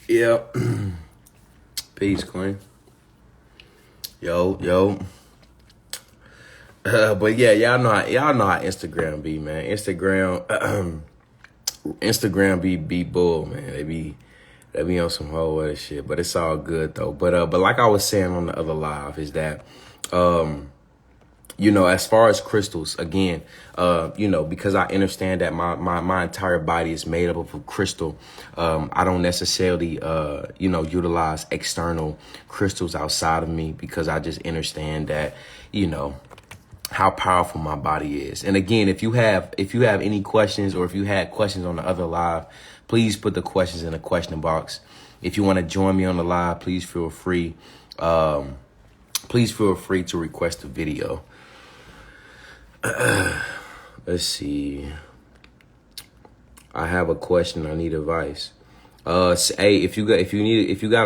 Yep. Peace, Queen. Yo. But yeah, y'all know how Instagram be, man. Instagram be bull, man. They be on some whole other shit, but it's all good though. But like I was saying on the other live, is that as far as crystals, again, because I understand that my entire body is made up of a crystal. I don't necessarily, utilize external crystals outside of me, because I just understand that, how powerful my body is. And again, if you have any questions, or if you had questions on the other live, please put the questions in the question box. If you want to join me on the live, please feel free. Please feel free to request a video. Let's see. I have a question. I need advice. Hey, if you got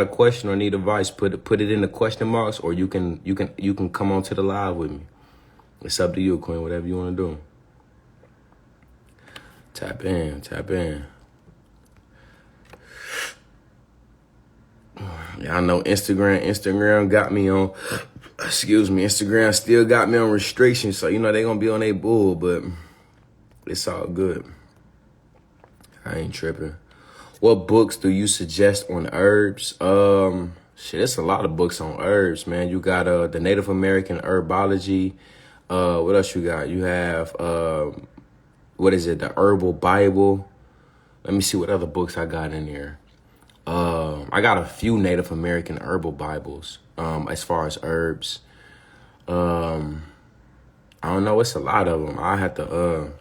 a question or need advice, put it in the question marks, or you can come on to the live with me. It's up to you, Queen. Whatever you want to do. Tap in. Yeah, I know Instagram got me on. Instagram still got me on restrictions, so they gonna be on their bull, but it's all good. I ain't tripping. What books do you suggest on herbs? There's a lot of books on herbs, man. You got the Native American Herbology. What else you got? You have what is it? The Herbal Bible. Let me see what other books I got in there. I got a few Native American herbal Bibles. As far as herbs, I don't know. It's a lot of them. I had to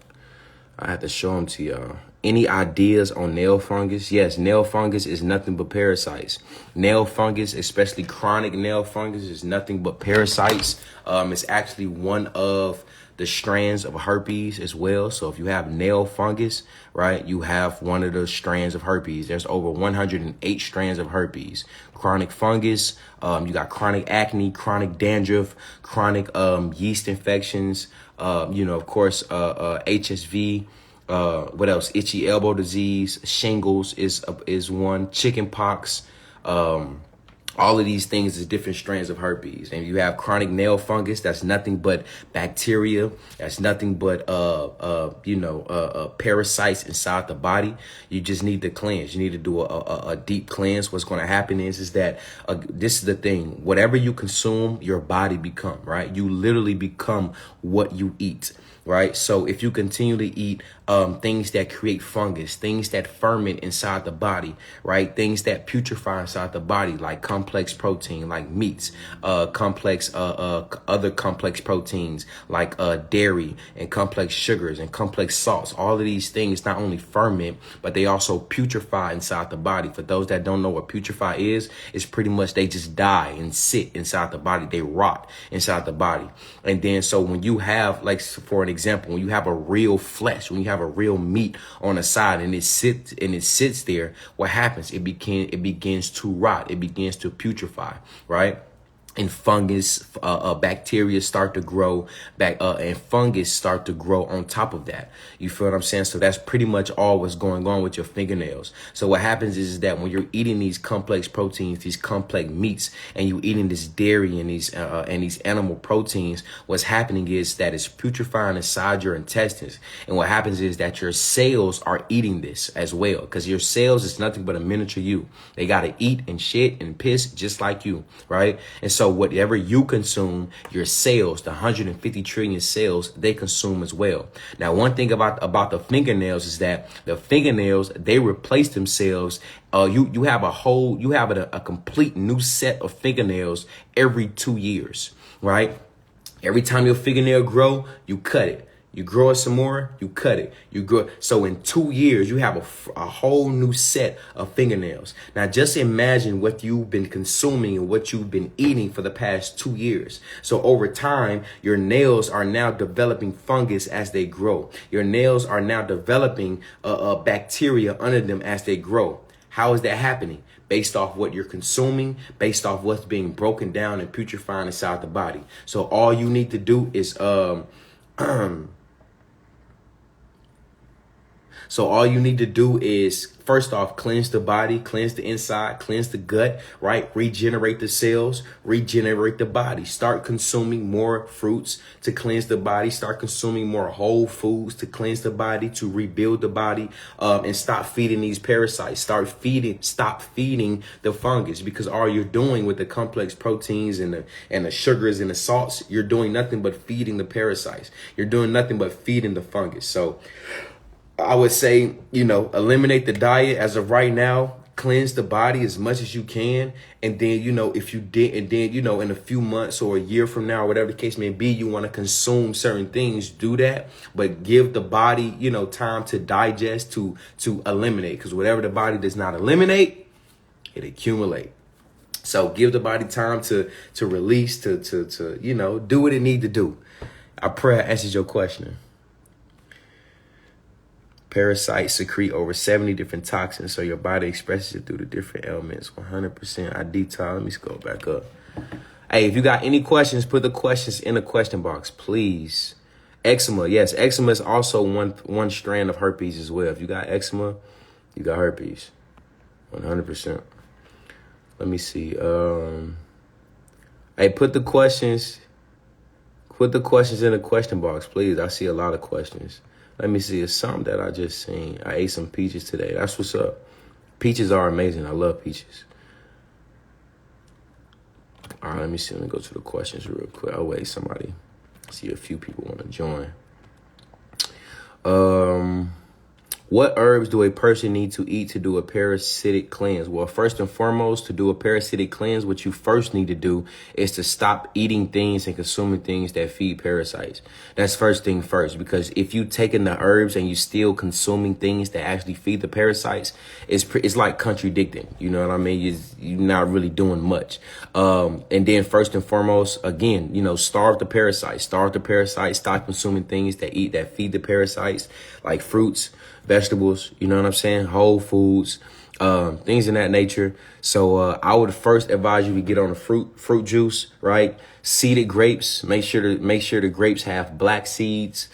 show them to y'all. Any ideas on nail fungus? Yes, nail fungus is nothing but parasites. Nail fungus, especially chronic nail fungus, is nothing but parasites. It's actually one of the strands of herpes as well. So if you have nail fungus, right, you have one of the strands of herpes. There's over 108 strands of herpes. Chronic fungus, you got chronic acne, chronic dandruff, chronic yeast infections, of course, HSV. What else? Itchy elbow disease, shingles is one, chicken pox. All of these things is different strands of herpes. And you have chronic nail fungus. That's nothing but bacteria. That's nothing but, parasites inside the body. You just need to cleanse. You need to do a deep cleanse. What's going to happen is that this is the thing. Whatever you consume, your body become, right? You literally become what you eat. Right. So if you continue to eat things that create fungus, things that ferment inside the body, right, things that putrefy inside the body, like complex protein, like meats, other complex proteins, like dairy and complex sugars and complex salts. All of these things not only ferment, but they also putrefy inside the body. For those that don't know what putrefy is, it's pretty much they just die and sit inside the body. They rot inside the body. And then so when you have, like, for an example, when you have a real flesh, when you have a real meat on the side and it sits there, what happens? It begins to rot. It begins to putrefy, right? And fungus, bacteria start to grow back, and fungus start to grow on top of that. You feel what I'm saying? So that's pretty much all what's going on with your fingernails. So what happens is that when you're eating these complex proteins, these complex meats, and you eating this dairy and these animal proteins, what's happening is that it's putrefying inside your intestines. And what happens is that your cells are eating this as well, because your cells is nothing but a miniature you. They got to eat and shit and piss just like you, right? And so whatever you consume, your cells, the 150 trillion cells, they consume as well. Now, one thing about the fingernails is that the fingernails, they replace themselves. You have a complete new set of fingernails every 2 years, right? Every time your fingernail grow, you cut it. You grow it some more, you cut it. You grow. So in 2 years, you have a whole new set of fingernails. Now, just imagine what you've been consuming and what you've been eating for the past 2 years. So over time, your nails are now developing fungus as they grow. Your nails are now developing bacteria under them as they grow. How is that happening? Based off what you're consuming, based off what's being broken down and putrefying inside the body. So all you need to do is first off, cleanse the body, cleanse the inside, cleanse the gut, right? Regenerate the cells, regenerate the body. Start consuming more fruits to cleanse the body. Start consuming more whole foods to cleanse the body, to rebuild the body, and stop feeding these parasites. Stop feeding the fungus, because all you're doing with the complex proteins and the sugars and the salts, you're doing nothing but feeding the parasites. You're doing nothing but feeding the fungus. So I would say, eliminate the diet as of right now, cleanse the body as much as you can. And then, if you did, and then, in a few months or a year from now, whatever the case may be, you want to consume certain things, do that. But give the body, time to digest, to eliminate, because whatever the body does not eliminate, it accumulates. So give the body time to release, to do what it need to do. I pray I answered your question. Parasites secrete over 70 different toxins, so your body expresses it through the different elements. 100%. I detox. Let me scroll back up. Hey, if you got any questions, put the questions in the question box, please. Eczema. Yes, eczema is also one strand of herpes as well. If you got eczema, you got herpes. 100%. Let me see. Hey, put the questions in the question box, please. I see a lot of questions. Let me see. It's something that I just seen. I ate some peaches today. That's what's up. Peaches are amazing. I love peaches. All right, let me see. Let me go to the questions real quick. I'll wait. Somebody. See a few people want to join. What herbs do a person need to eat to do a parasitic cleanse? Well, first and foremost, to do a parasitic cleanse, what you first need to do is to stop eating things and consuming things that feed parasites. That's first thing first, because if you taking the herbs and you still consuming things that actually feed the parasites, it's like contradicting. You know what I mean? You're not really doing much. And then first and foremost, again, starve the parasites. Stop consuming things that feed the parasites, like fruits, vegetables, you know what I'm saying? Whole foods, things in that nature. So I would first advise you to get on the fruit juice, right? Seeded grapes. Make sure the grapes have black seeds.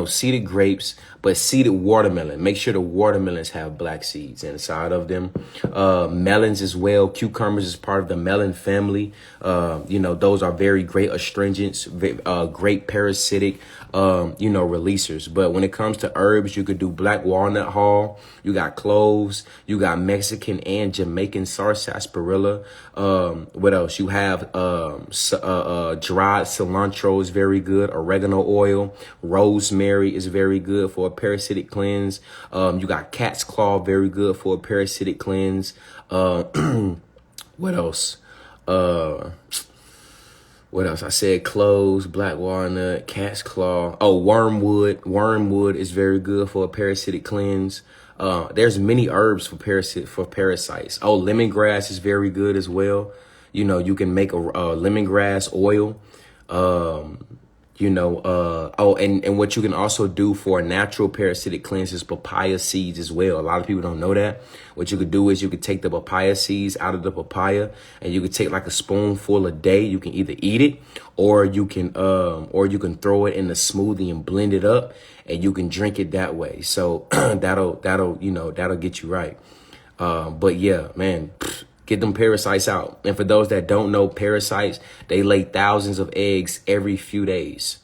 Seeded grapes, but seeded watermelon. Make sure the watermelons have black seeds inside of them. Melons as well. Cucumbers is part of the melon family. Those are very great astringents, great parasitic, releasers. But when it comes to herbs, you could do black walnut hull. You got cloves. You got Mexican and Jamaican sarsaparilla. What else? You have dried cilantro is very good. Oregano oil. Rosemary is very good for a parasitic cleanse. You got cat's claw, very good for a parasitic cleanse. What else? What else? I said cloves, black walnut, cat's claw. Oh, wormwood. Wormwood is very good for a parasitic cleanse. There's many herbs for parasites. Oh, lemongrass is very good as well. You can make a lemongrass oil. And what you can also do for a natural parasitic cleanse is papaya seeds as well. A lot of people don't know that. What you could do is you could take the papaya seeds out of the papaya, and you could take like a spoonful a day. You can either eat it, or you can throw it in the smoothie and blend it up, and you can drink it that way. So that'll get you right. But yeah, man. Get them parasites out. And for those that don't know, parasites, they lay thousands of eggs every few days,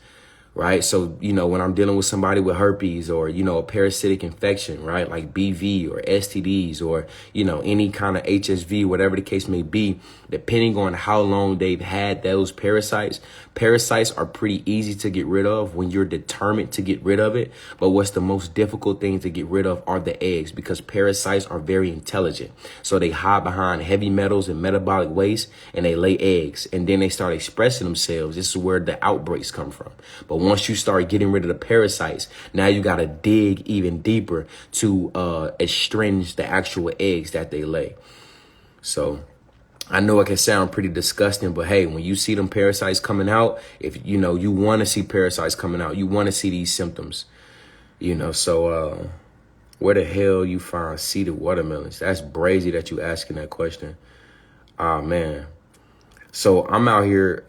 right? So, when I'm dealing with somebody with herpes or, a parasitic infection, right? Like BV or STDs or, any kind of HSV, whatever the case may be, depending on how long they've had those parasites are pretty easy to get rid of when you're determined to get rid of it. But what's the most difficult thing to get rid of are the eggs, because parasites are very intelligent. So they hide behind heavy metals and metabolic waste, and they lay eggs, and then they start expressing themselves. This is where the outbreaks come from. But once you start getting rid of the parasites, now you got to dig even deeper to estringe the actual eggs that they lay. So I know it can sound pretty disgusting, but hey, when you see them parasites coming out, if you know, you want to see parasites coming out, you want to see these symptoms, you know. So where the hell you find seeded watermelons? That's brazy that you asking that question. Ah, man. So I'm out here,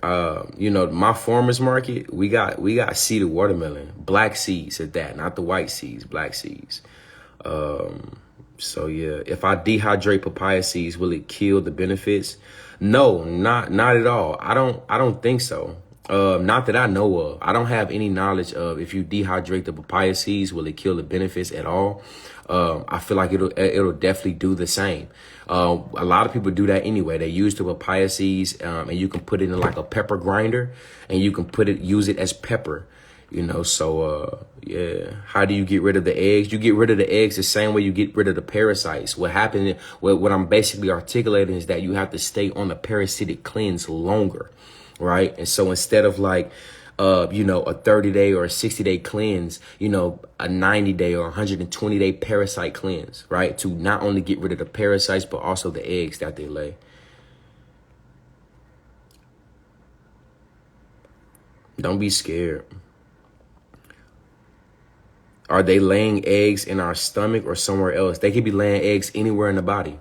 you know, my farmer's market, we got seeded watermelon, black seeds at that, not the white seeds, black seeds. So yeah, if I dehydrate papaya seeds, will it kill the benefits? No, not at all. I don't think so. Not that I know of. I don't have any knowledge of if you dehydrate the papaya seeds, will it kill the benefits at all? I feel like it'll definitely do the same. A lot of people do that anyway. They use the papaya seeds, and you can put it in like a pepper grinder, and you can use it as pepper. You know, so yeah. How do you get rid of the eggs? You get rid of the eggs the same way you get rid of the parasites. What happened? What I'm basically articulating is that you have to stay on the parasitic cleanse longer, right? And so instead of like, you know, a 30-day or a 60-day cleanse, you know, a 90-day or 120-day parasite cleanse, right? To not only get rid of the parasites, but also the eggs that they lay. Don't be scared. Are they laying eggs in our stomach or somewhere else? They could be laying eggs anywhere in the body.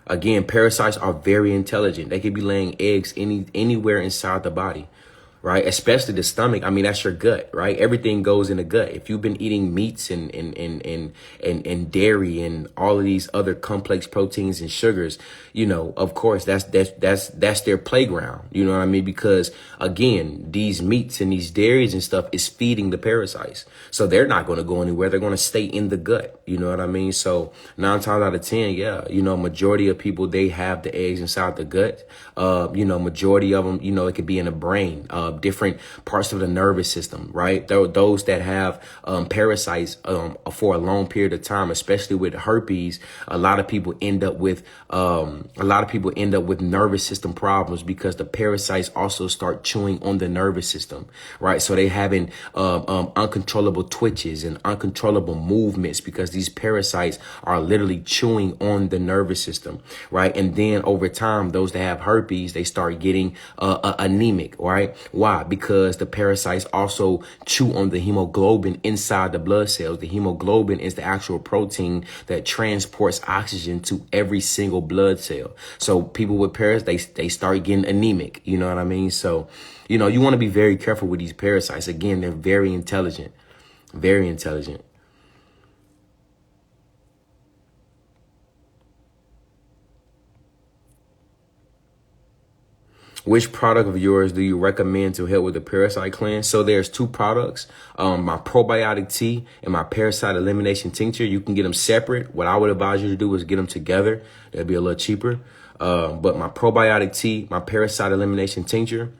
Again, parasites are very intelligent. They could be laying eggs anywhere inside the body, right? Especially the stomach. I mean, that's your gut, right? Everything goes in the gut. If you've been eating meats and dairy and all of these other complex proteins and sugars, you know, of course, that's their playground. You know what I mean? Because again, these meats and these dairies and stuff is feeding the parasites. So they're not going to go anywhere. They're going to stay in the gut. You know what I mean? So 9 times out of 10, yeah, you know, majority of people, they have the eggs inside the gut. You know, majority of them, you know, it could be in the brain, different parts of the nervous system, right? Those that have parasites for a long period of time, especially with herpes, a lot of people end up with nervous system problems because the parasites also start chewing on the nervous system, right? So they having uncontrollable twitches and uncontrollable movements because these parasites are literally chewing on the nervous system, right? And then over time, those that have herpes, they start getting anemic, right? Why? Because the parasites also chew on the hemoglobin inside the blood cells. The hemoglobin is the actual protein that transports oxygen to every single blood cell. So people with parasites, they start getting anemic. You know what I mean? So, you know, you want to be very careful with these parasites. Again, they're very intelligent, very intelligent. Which product of yours do you recommend to help with the parasite cleanse? So there's 2 products, my probiotic tea and my parasite elimination tincture. You can get them separate. What I would advise you to do is get them together. That'd be a little cheaper. But my probiotic tea, my parasite elimination tincture,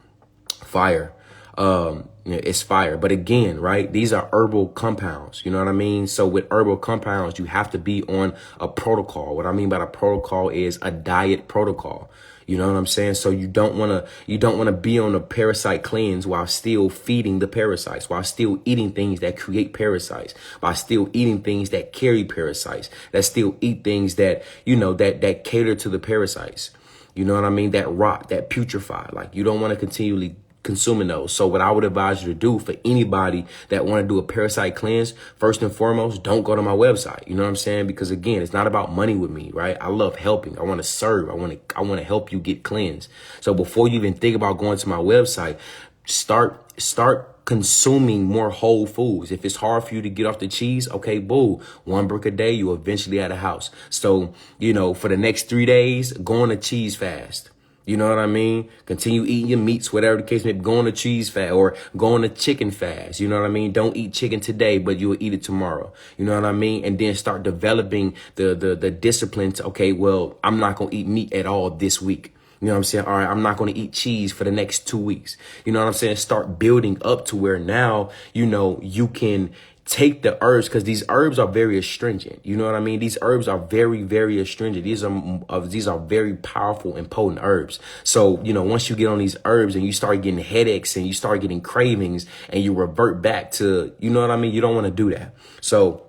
fire. It's fire. But again, right, these are herbal compounds. You know what I mean? So with herbal compounds, you have to be on a protocol. What I mean by the protocol is a diet protocol. You know what I'm saying? So you don't want to be on a parasite cleanse while still feeding the parasites, while still eating things that create parasites, while still eating things that carry parasites, that still eat things that, you know, that cater to the parasites. You know what I mean? That rot, that putrefy. Like, you don't want to continually consuming those. So what I would advise you to do for anybody that want to do a parasite cleanse, first and foremost, don't go to my website. You know what I'm saying? Because again, it's not about money with me, right? I love helping. I want to serve. I want to help you get cleansed. So before you even think about going to my website, start consuming more whole foods. If it's hard for you to get off the cheese, okay, boo, 1 brick a day, you eventually at a house. So, you know, for the next 3 days, go on a cheese fast. You know what I mean? Continue eating your meats, whatever the case may be. Go on a cheese fast or go on a chicken fast. You know what I mean? Don't eat chicken today, but you'll eat it tomorrow. You know what I mean? And then start developing the discipline to, okay, well, I'm not going to eat meat at all this week. You know what I'm saying? All right, I'm not going to eat cheese for the next 2 weeks. You know what I'm saying? Start building up to where now, you know, you can take the herbs, because these herbs are very astringent. You know what I mean? These herbs are very, very astringent. These are very powerful and potent herbs. So, you know, once you get on these herbs and you start getting headaches and you start getting cravings and you revert back to, you know what I mean? You don't want to do that. So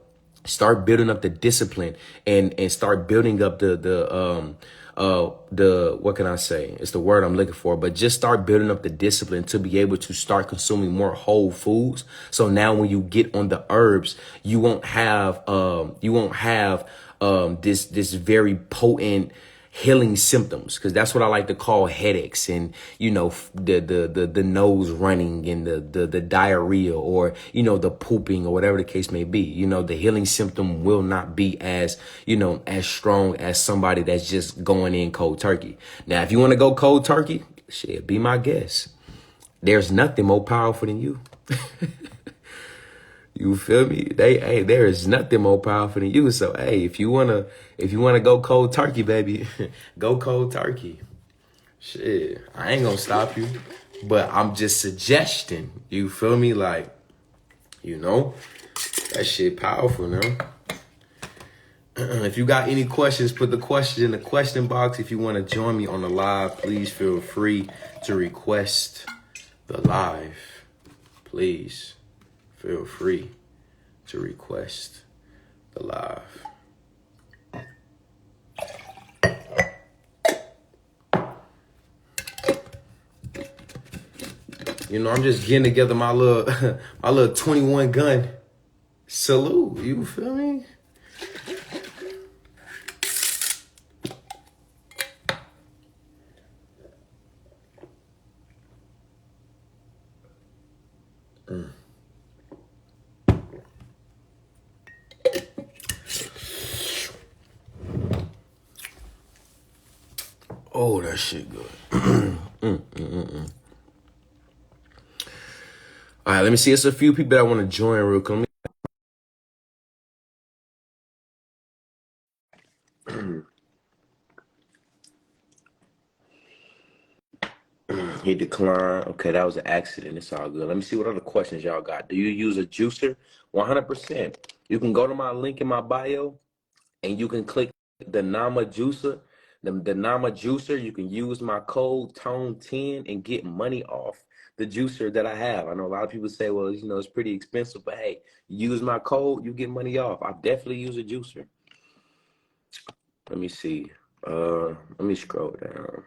start building up the discipline and start building up what can I say? It's the word I'm looking for, but just start building up the discipline to be able to start consuming more whole foods. So now when you get on the herbs, you won't have this very potent healing symptoms, because that's what I like to call headaches and, you know, the nose running and the diarrhea, or, you know, the pooping or whatever the case may be. You know, the healing symptom will not be as, you know, as strong as somebody that's just going in cold turkey. Now, if you want to go cold turkey, shit, be my guest. There's nothing more powerful than you. You feel me? There is nothing more powerful than you. So, hey, if you wanna go cold turkey, baby, go cold turkey. Shit, I ain't gonna stop you, but I'm just suggesting. You feel me? Like, you know, that shit powerful, now. If you got any questions, put the question in the question box. If you want to join me on the live, please feel free to request the live. Please. Feel free to request the live. You know, I'm just getting together my little 21 gun salute. You feel me? Oh, that shit good. All right, let me see. It's a few people that want to join real quick. He declined. Okay, that was an accident. It's all good. Let me see what other questions y'all got. Do you use a juicer? 100%. You can go to my link in my bio and you can click the Nama Juicer. The Nama Juicer, you can use my code TONE10 and get money off the juicer that I have. I know a lot of people say, well, you know, it's pretty expensive, but hey, use my code, you get money off. I definitely use a juicer. Let me see. Let me scroll down.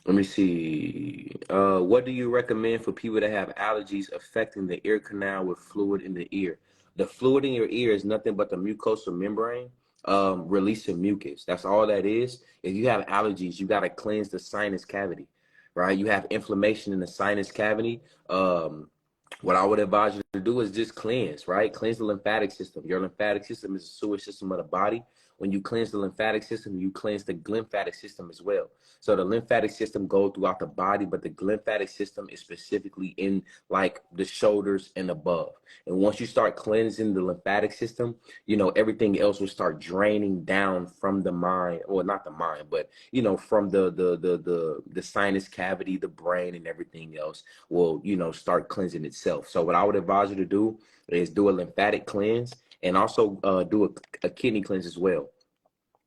Let me see. What do you recommend for people that have allergies affecting the ear canal with fluid in the ear? The fluid in your ear is nothing but the mucosal membrane releasing mucus. That's all that is. If you have allergies, you got to cleanse the sinus cavity, right? You have inflammation in the sinus cavity. What I would advise you to do is just cleanse, right? Cleanse the lymphatic system. Your lymphatic system is a sewage system of the body. When you cleanse the lymphatic system, you cleanse the glymphatic system as well. So the lymphatic system goes throughout the body, but the glymphatic system is specifically in like the shoulders and above. And once you start cleansing the lymphatic system, you know, everything else will start draining down from the mind, or not the mind, but, you know, from the sinus cavity, the brain, and everything else will, you know, start cleansing itself. So what I would advise you to do is do a lymphatic cleanse, and also do a kidney cleanse as well.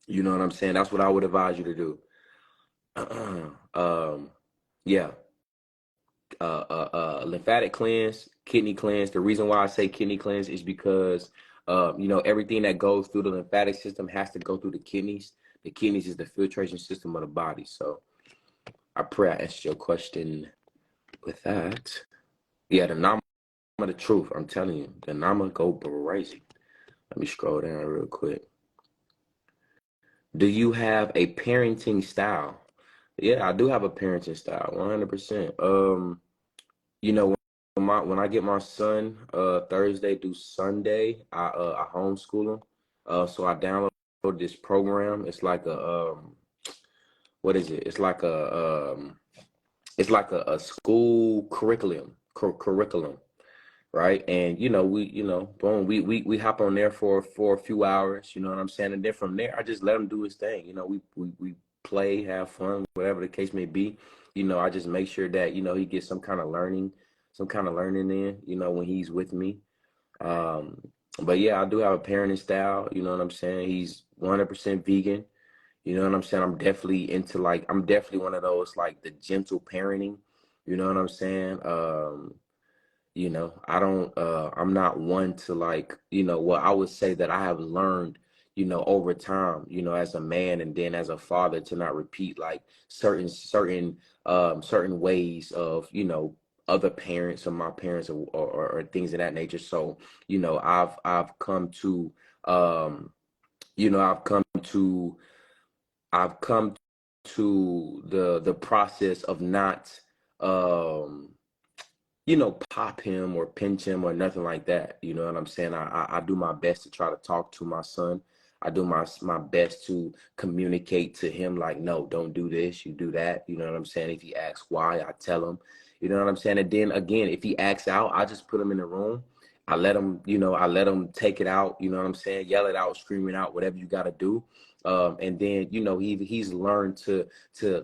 You know what I'm saying? That's what I would advise you to do. Yeah. Lymphatic cleanse, kidney cleanse. The reason why I say kidney cleanse is because, you know, everything that goes through the lymphatic system has to go through the kidneys. The kidneys is the filtration system of the body. So I pray I answered your question with that. Yeah, the Nama the truth. I'm telling you, the Nama go crazy. Let me scroll down real quick. Do you have a parenting style? Yeah, I do have a parenting style, 100%. You know, when I get my son Thursday through Sunday, I homeschool him. So I download this program. It's like a what is it? It's like a school curriculum, right? And you know, boom, we hop on there for a few hours, you know what I'm saying? And then from there, I just let him do his thing. You know, we play, have fun, whatever the case may be. You know, I just make sure that, you know, he gets some kind of learning, some kind of learning in, you know, when he's with me. Um, but yeah, I do have a parenting style, you know what I'm saying? He's 100% vegan. You know what I'm saying? I'm definitely into like, I'm definitely one of those like the gentle parenting, you know what I'm saying? You know, I don't, I'm not one to like, you know, well, I would say that I have learned, you know, over time, you know, as a man and then as a father to not repeat like certain ways of, you know, other parents or my parents or things of that nature. So, you know, I've come to, you know, I've come to the process of not, um, you know, pop him or pinch him or nothing like that. You know what I'm saying? I do my best to try to talk to my son. I do my best to communicate to him like, no, don't do this, you do that. You know what I'm saying? If he asks why, I tell him. You know what I'm saying? And then again, if he acts out, I just put him in the room. I let him, you know, I let him take it out. You know what I'm saying? Yell it out, scream it out, whatever you got to do. And then, you know, he's learned to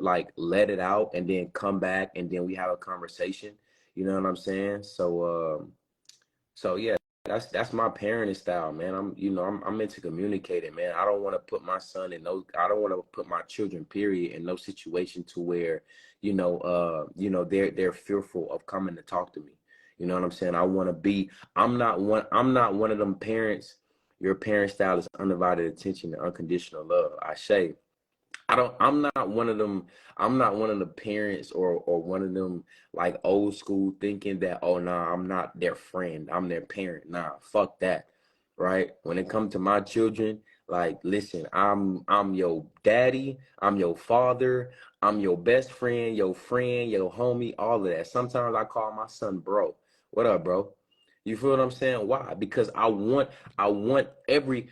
like let it out and then come back and then we have a conversation. You know what I'm saying? So yeah, that's my parenting style, man. I'm into communicating, man. I don't want to put my son in no, I don't want to put my children, period, in no situation to where, you know, they're fearful of coming to talk to me. You know what I'm saying? I want to be, I'm not one of them parents. Your parent style is undivided attention and unconditional love. I say, I'm not one of them. I'm not one of the parents or one of them like old school thinking that, oh, nah, I'm not their friend. I'm their parent. Nah, fuck that. Right. When it comes to my children, like, listen, I'm your daddy. I'm your father. I'm your best friend, your homie, all of that. Sometimes I call my son bro. What up, bro? You feel what I'm saying? Why? Because I want every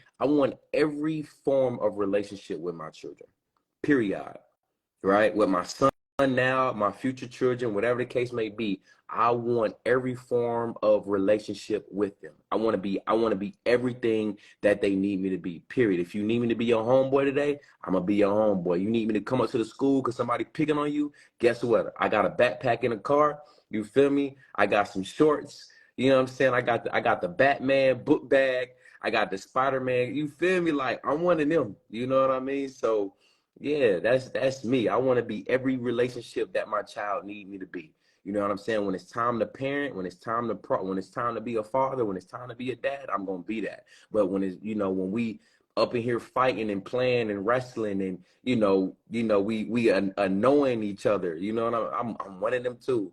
form of relationship with my children, period, right? With my son now, my future children, whatever the case may be, I want every form of relationship with them. I want to be everything that they need me to be, period. If you need me to be your homeboy today, I'm gonna be your homeboy. You need me to come up to the school because somebody picking on you, guess what? I got a backpack in the car, you feel me? I got some shorts, you know what I'm saying? I got the Batman book bag, I got the Spider-Man, you feel me? Like I'm one of them, you know what I mean? So yeah, that's me. I want to be every relationship that my child need me to be. You know what I'm saying? When it's time to parent, when it's time to when it's time to be a father, when it's time to be a dad, I'm gonna be that. But when it's, you know, when we up in here fighting and playing and wrestling and we annoying each other. You know, and I'm one of them too.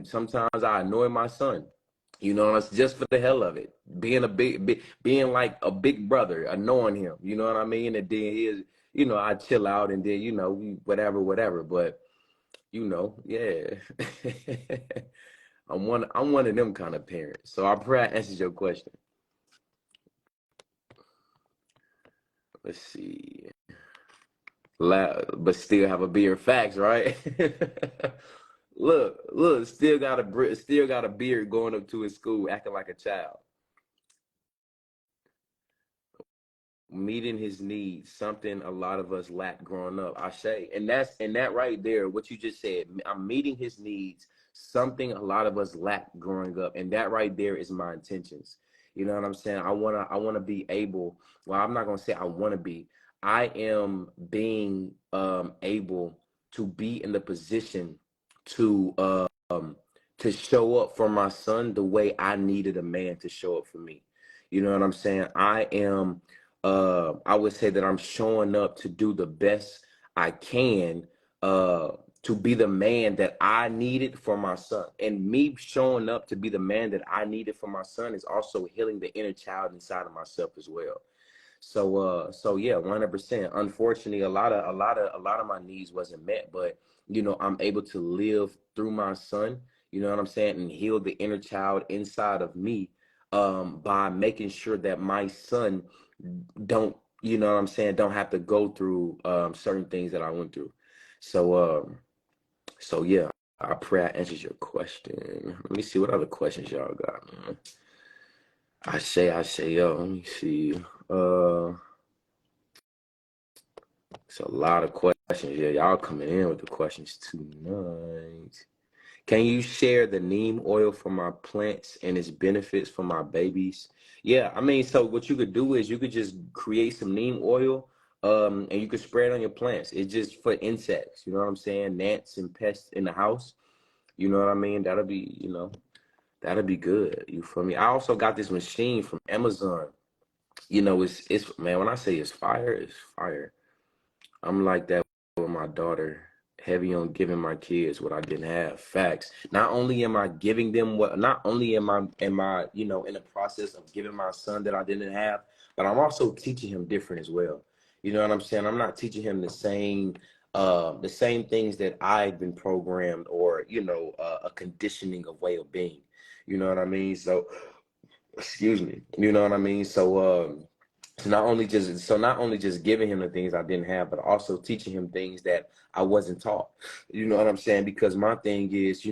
Sometimes I annoy my son. You know, and it's just for the hell of it. Being like a big brother, annoying him. You know what I mean? And then you know, I chill out and then, you know, whatever. But, you know, yeah. I'm one of them kind of parents. So I pray I answered your question. Let's see. But still have a beard. Facts, right? Look, still got a beard going up to his school, acting like a child. Meeting his needs, something a lot of us lack growing up. I say, and that right there, what you just said, I'm meeting his needs, something a lot of us lack growing up, and that right there is my intentions. You know what I'm saying? I wanna be able. Well, I'm not gonna say I want to be. I am being able to be in the position to to show up for my son the way I needed a man to show up for me. You know what I'm saying? I would say that I'm showing up to do the best I can uh, to be the man that I needed for my son. And me showing up to be the man that I needed for my son is also healing the inner child inside of myself as well. So yeah, 100%. Unfortunately, a lot of my needs wasn't met, but you know, I'm able to live through my son, you know what I'm saying, and heal the inner child inside of me by making sure that my son don't, you know what I'm saying, don't have to go through certain things that I went through. So yeah, I pray I answers your question. Let me see what other questions y'all got, man. Yo, let me see. Uh it's a lot of questions. Yeah, y'all coming in with the questions tonight. Can you share the neem oil for my plants and its benefits for my babies? Yeah, I mean, so what you could do is you could just create some neem oil, and you could spray it on your plants. It's just for insects, you know what I'm saying? Gnats and pests in the house, you know what I mean? That'll be, that'll be good. You feel me? I also got this machine from Amazon. It's man, when I say it's fire, it's fire. I'm like that with my daughter, heavy on giving my kids what I didn't have. Facts. Not only am I giving them not only am I, in the process of giving my son that I didn't have, but I'm also teaching him different as well. You know what I'm saying? I'm not teaching him the same things that I've been programmed, or, a conditioning of way of being. You know what I mean? So, excuse me. You know what I mean? So not only just giving him the things I didn't have, but also teaching him things that I wasn't taught. You know what I'm saying? Because my thing is, I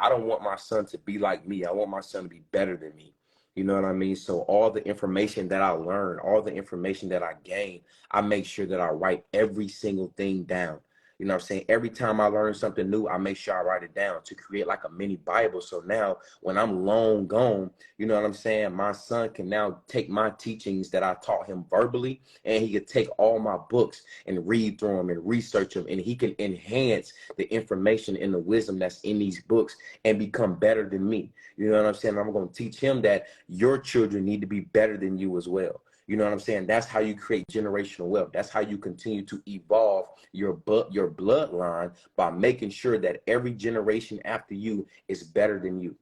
don't want my son to be like me. I want my son to be better than me. You know what I mean? So all the information that I learn, all the information that I gain, I make sure that I write every single thing down. You know what I'm saying? Every time I learn something new, I make sure I write it down to create like a mini Bible. So now when I'm long gone, you know what I'm saying? My son can now take my teachings that I taught him verbally, and he could take all my books and read through them and research them, and he can enhance the information and the wisdom that's in these books and become better than me. You know what I'm saying? I'm going to teach him that your children need to be better than you as well. You know what I'm saying? That's how you create generational wealth. That's how you continue to evolve your bloodline, by making sure that every generation after you is better than you.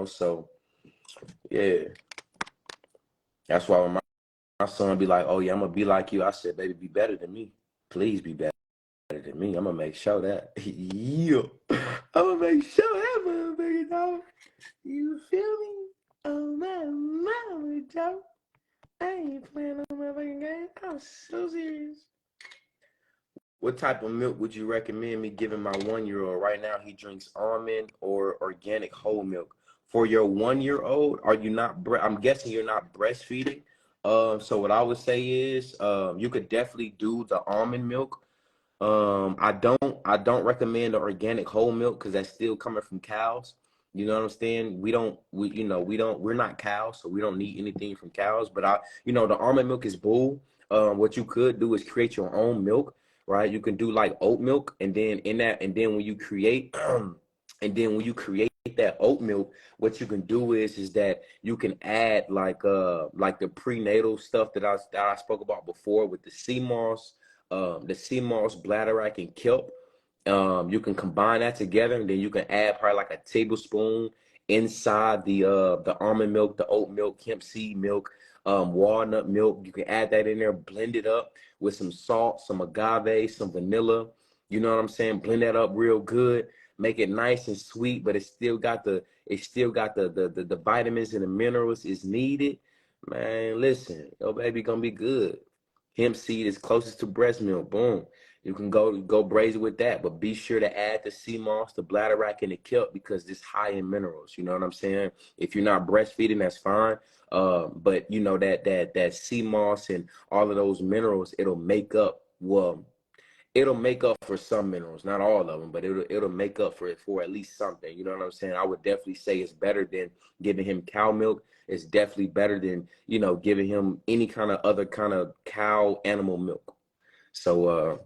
So yeah, that's why when my son be like, "Oh yeah, I'm gonna be like you," I said, "Baby, be better than me. Please be better than me. I'm gonna make sure that." Yeah, I'm gonna make sure that, motherfucker, dog. You feel me? Oh my mama, dog. I ain't playing no motherfucking game. I'm so serious. What type of milk would you recommend me giving my 1-year-old? Right now, he drinks almond or organic whole milk. For your 1-year-old, are you not? I'm guessing you're not breastfeeding. So what I would say is, you could definitely do the almond milk. I don't recommend the organic whole milk because that's still coming from cows. You know what I'm saying? We're not cows, so we don't need anything from cows. But the almond milk is bull. What you could do is create your own milk, right? You can do like oat milk, and then when you create, that oat milk, what you can do is that you can add like the prenatal stuff that I spoke about before with the sea moss, bladderwrack, and kelp. You can combine that together, and then you can add probably like a tablespoon inside the almond milk, the oat milk, hemp seed milk, walnut milk. You can add that in there, blend it up with some salt, some agave, some vanilla. You know what I'm saying? Blend that up real good, make it nice and sweet, but it's still got the vitamins and the minerals is needed. Man, listen, your baby gonna be good. Hemp seed is closest to breast milk. Boom. You can go brazen with that, but be sure to add the sea moss, the bladderwrack, and the kelp, because it's high in minerals. You know what I'm saying? If you're not breastfeeding, that's fine. But that sea moss and all of those minerals, it'll make up for some minerals, not all of them, but it'll make up for at least something. You know what I'm saying? I would definitely say it's better than giving him cow milk. It's definitely better than giving him any kind of other kind of cow animal milk. So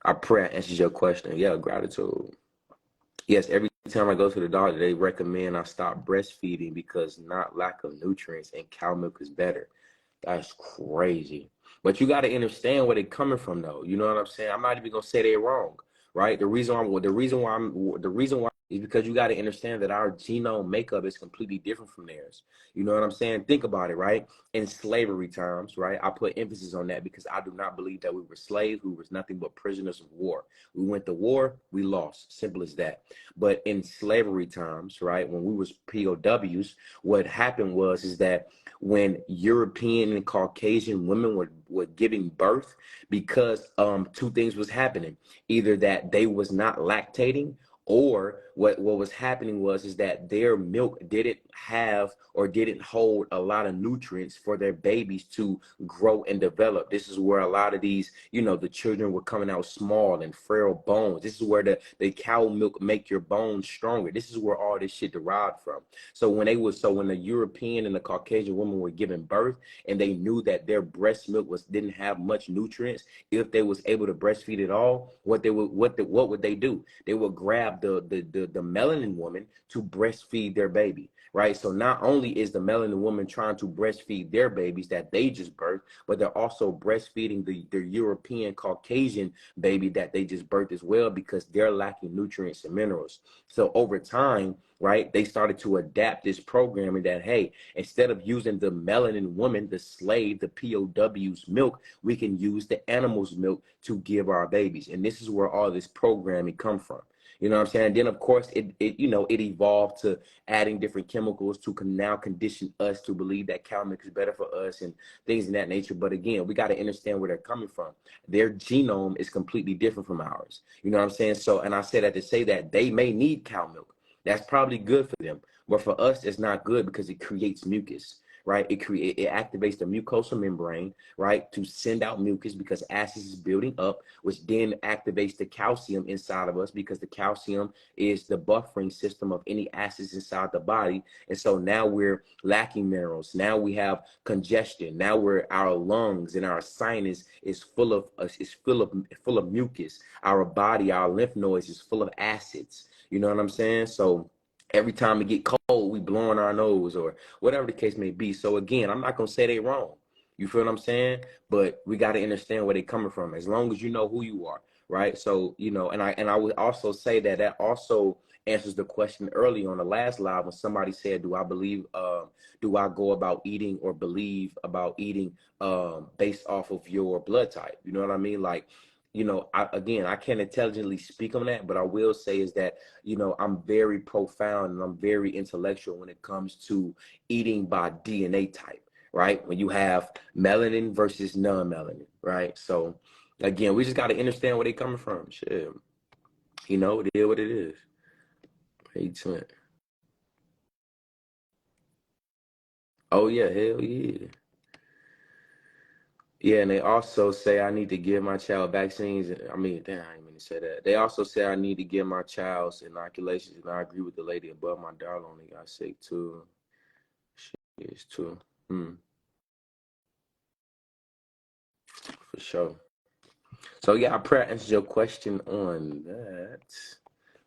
I pray I answers your question. Yeah, gratitude. Yes, every time I go to the doctor, they recommend I stop breastfeeding because not lack of nutrients, and cow milk is better. That's crazy. But you got to understand where they're coming from, though. You know what I'm saying? I'm not even gonna say they're wrong, right? The reason why is because you got to understand that our genome makeup is completely different from theirs. You know what I'm saying? Think about it, right? In slavery times, right? I put emphasis on that because I do not believe that we were slaves. We was nothing but prisoners of war. We went to war, we lost. Simple as that. But in slavery times, right, when we was POWs, what happened is that when European and Caucasian women were giving birth, because two things was happening. Either that they was not lactating, or what was happening is that their milk didn't have or didn't hold a lot of nutrients for their babies to grow and develop. This is where a lot of these, the children were coming out small and frail bones. This is where the cow milk make your bones stronger. This is where all this shit derived from. So when the European and the Caucasian women were giving birth and they knew that their breast milk didn't have much nutrients, if they was able to breastfeed it all, what would they do? They would grab the melanin woman to breastfeed their baby, right? So not only is the melanin woman trying to breastfeed their babies that they just birthed, but they're also breastfeeding the European Caucasian baby that they just birthed as well, because they're lacking nutrients and minerals. So over time, right, they started to adapt this programming that, hey, instead of using the melanin woman, the slave, the POW's milk, we can use the animal's milk to give our babies. And this is where all this programming come from. You know what I'm saying? Then of course it evolved to adding different chemicals to now condition us to believe that cow milk is better for us and things in that nature. But again, we got to understand where they're coming from. Their genome is completely different from ours. You know what I'm saying? So, and I say that to say that they may need cow milk. That's probably good for them. But for us, it's not good because it creates mucus, right? It activates the mucosal membrane, right, to send out mucus because acid is building up, which then activates the calcium inside of us because the calcium is the buffering system of any acids inside the body. And so now we're lacking minerals. Now we have congestion. Now our lungs and our sinus is full of mucus. Our body, our lymph nodes is full of acids. You know what I'm saying? So every time we get cold, we blowing our nose or whatever the case may be. So again, I'm not gonna say they wrong. You feel what I'm saying? But we got to understand where they're coming from. As long as you know who you are, right? So and I would also say that also answers the question early on the last live when somebody said, "Do I believe? Do I go about eating or believe about eating based off of your blood type?" You know what I mean? Like, I can't intelligently speak on that, but I will say is that, I'm very profound and I'm very intellectual when it comes to eating by DNA type, right? When you have melanin versus non-melanin, right? So again, we just got to understand where they coming from. Shit, it is what it is. 8 cent. Oh yeah, hell yeah. Yeah, and they also say I need to give my child vaccines. I mean, damn, I didn't mean to say that. They also say I need to give my child's inoculations, and I agree with the lady above. My daughter only got sick too. She is too. For sure. So yeah, I pray I answered your question on that.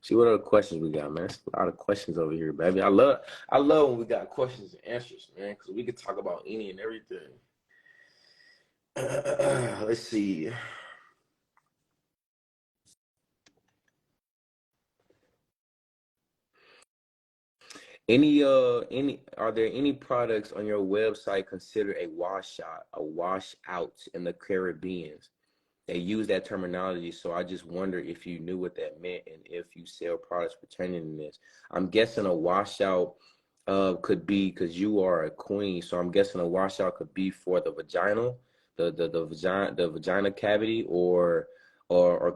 See what other questions we got, man. There's a lot of questions over here, baby. I love when we got questions and answers, man, because we can talk about any and everything. Let's see. Are there any products on your website considered a washout in the Caribbean? They use that terminology, so I just wonder if you knew what that meant and if you sell products pertaining to this. I'm guessing a washout could be, because you are a queen, so I'm guessing a washout could be for the vagina, the vagina cavity, or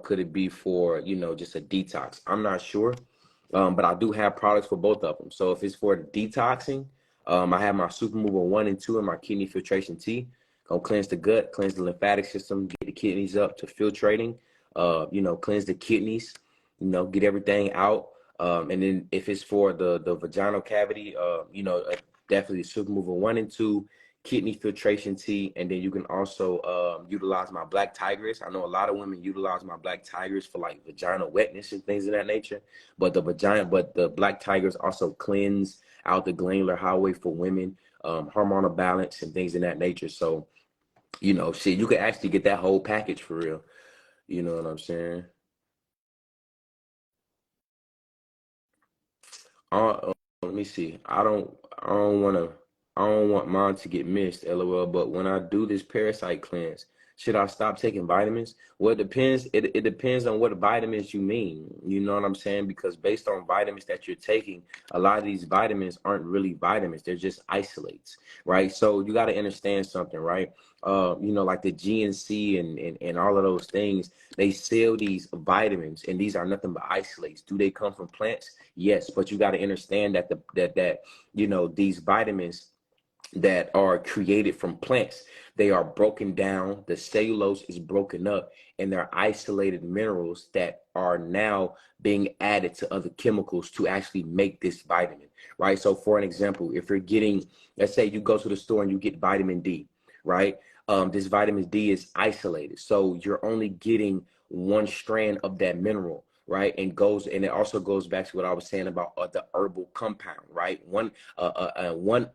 could it be for just a detox? I'm not sure. But I do have products for both of them. So if it's for detoxing, I have my Super Mover 1 and 2 and my kidney filtration tea. Gonna cleanse the gut, cleanse the lymphatic system, get the kidneys up to filtrating, cleanse the kidneys, get everything out. And then if it's for the vaginal cavity, definitely Super Mover 1 and 2, kidney filtration tea, and then you can also utilize my black tigress. I know a lot of women utilize my black tigress for like vaginal wetness and things of that nature, but the black tigers also cleanse out the glandular highway for women, hormonal balance and things in that nature. So shit, you can actually get that whole package for real. You know what I'm saying? Let me see. I don't want to, I don't want mine to get missed, LOL. But when I do this parasite cleanse, Should I stop taking vitamins? Well, it depends. It depends on what vitamins you mean. You know what I'm saying? Because based on vitamins that you're taking, a lot of these vitamins aren't really vitamins. They're just isolates, right? So you got to understand something, right? You know, like the GNC and all of those things, they sell these vitamins, and these are nothing but isolates. Do they come from plants? Yes, but you got to understand that that you know, these vitamins that are created from plants, they are broken down, the cellulose is broken up, and they're isolated minerals that are now being added to other chemicals to actually make this vitamin, right? So for an example, if you're getting, let's say you go to the store and you get vitamin D, right? This vitamin D is isolated, so you're only getting one strand of that mineral, right? And it also goes back to what I was saying about the herbal compound, right? One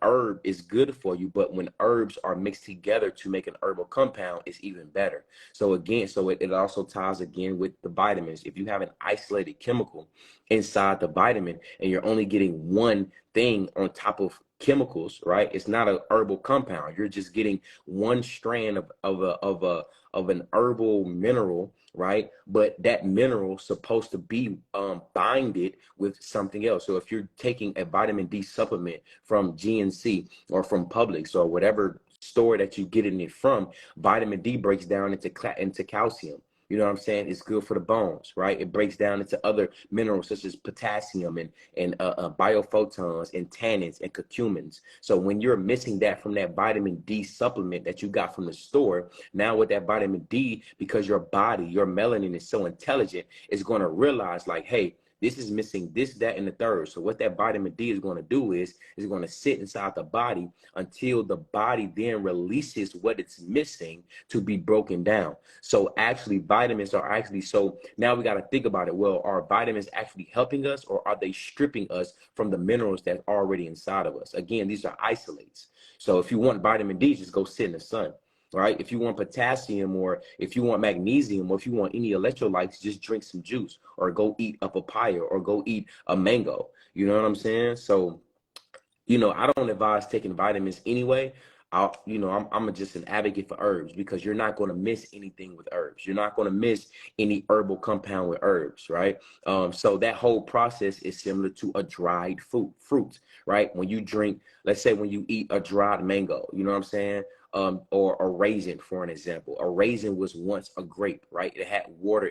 herb is good for you, but when herbs are mixed together to make an herbal compound, it's even better. So again, it also ties again with the vitamins. If you have an isolated chemical inside the vitamin and you're only getting one thing on top of chemicals, right? It's not a herbal compound. You're just getting one strand of an herbal mineral, right? But that mineral supposed to be binded with something else. So if you're taking a vitamin D supplement from GNC or from Publix or whatever store that you get it from, vitamin D breaks down into calcium. You know what I'm saying? It's good for the bones, right? It breaks down into other minerals such as potassium and biophotons and tannins and curcumins. So when you're missing that from that vitamin D supplement that you got from the store, now with that vitamin D, because your body, your melanin is so intelligent, is going to realize like, hey, this is missing this, that, and the third. So what that vitamin D is going to do is going to sit inside the body until the body then releases what it's missing to be broken down. So actually vitamins are actually, so now we got to think about it. Well, are vitamins actually helping us, or are they stripping us from the minerals that's already inside of us? Again, these are isolates. So if you want vitamin D, just go sit in the sun. Right? If you want potassium, or if you want magnesium, or if you want any electrolytes, just drink some juice or go eat a papaya or go eat a mango. You know what I'm saying? So, you know, I don't advise taking vitamins anyway. I'm just an advocate for herbs, because you're not going to miss anything with herbs. You're not going to miss any herbal compound with herbs, right? So that whole process is similar to a dried fruit, right? When you drink, let's say when you eat a dried mango, you know what I'm saying? Or a raisin, for an example. A raisin was once a grape, right? It had water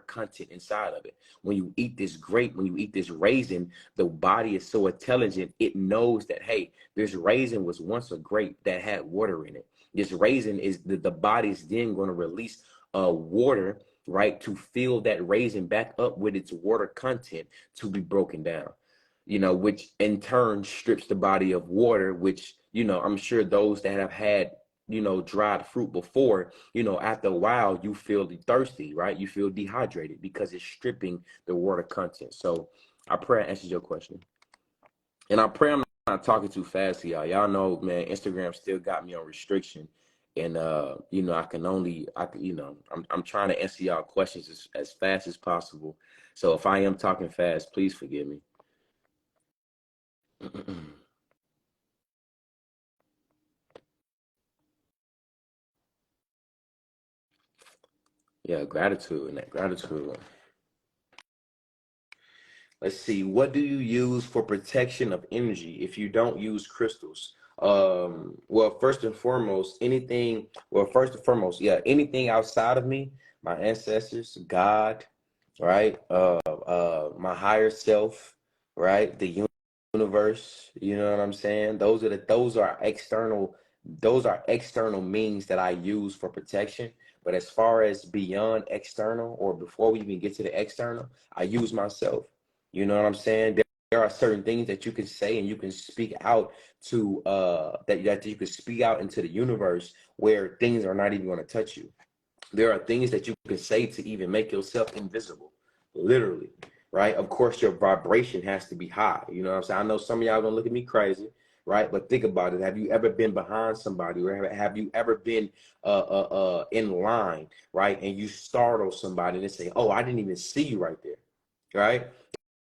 content inside of it. When you eat this grape, when you eat this raisin, the body is so intelligent, it knows that, hey, this raisin was once a grape that had water in it. This raisin is the body is then going to release water, right, to fill that raisin back up with its water content to be broken down, you know, which in turn strips the body of water, which, you know, I'm sure those that have had, you know, dried fruit before, you know, after a while you feel thirsty, right? You feel dehydrated because it's stripping the water content. So I pray I answered your question. And I pray I'm not talking too fast to y'all. Y'all know, man, Instagram still got me on restriction. And you know, I'm trying to answer y'all questions as fast as possible. So if I am talking fast, please forgive me. Yeah, gratitude and that gratitude. Let's see. What do you use for protection of energy if you don't use crystals? Well, first and foremost, yeah, anything outside of me, my ancestors, God, right? My higher self, right? The universe, you know what I'm saying? Those are external means that I use for protection. But as far as beyond external, or before we even get to the external, I use myself. You know what I'm saying? There are certain things that you can say and you can speak out to that you can speak out into the universe, where things are not even going to touch you. There are things that you can say to even make yourself invisible, literally, right? Of course, your vibration has to be high. You know what I'm saying? I know some of y'all gonna look at me crazy, right? But think about it. Have you ever been behind somebody, or have you ever been in line, right? And you startle somebody and they say, "Oh, I didn't even see you right there," right?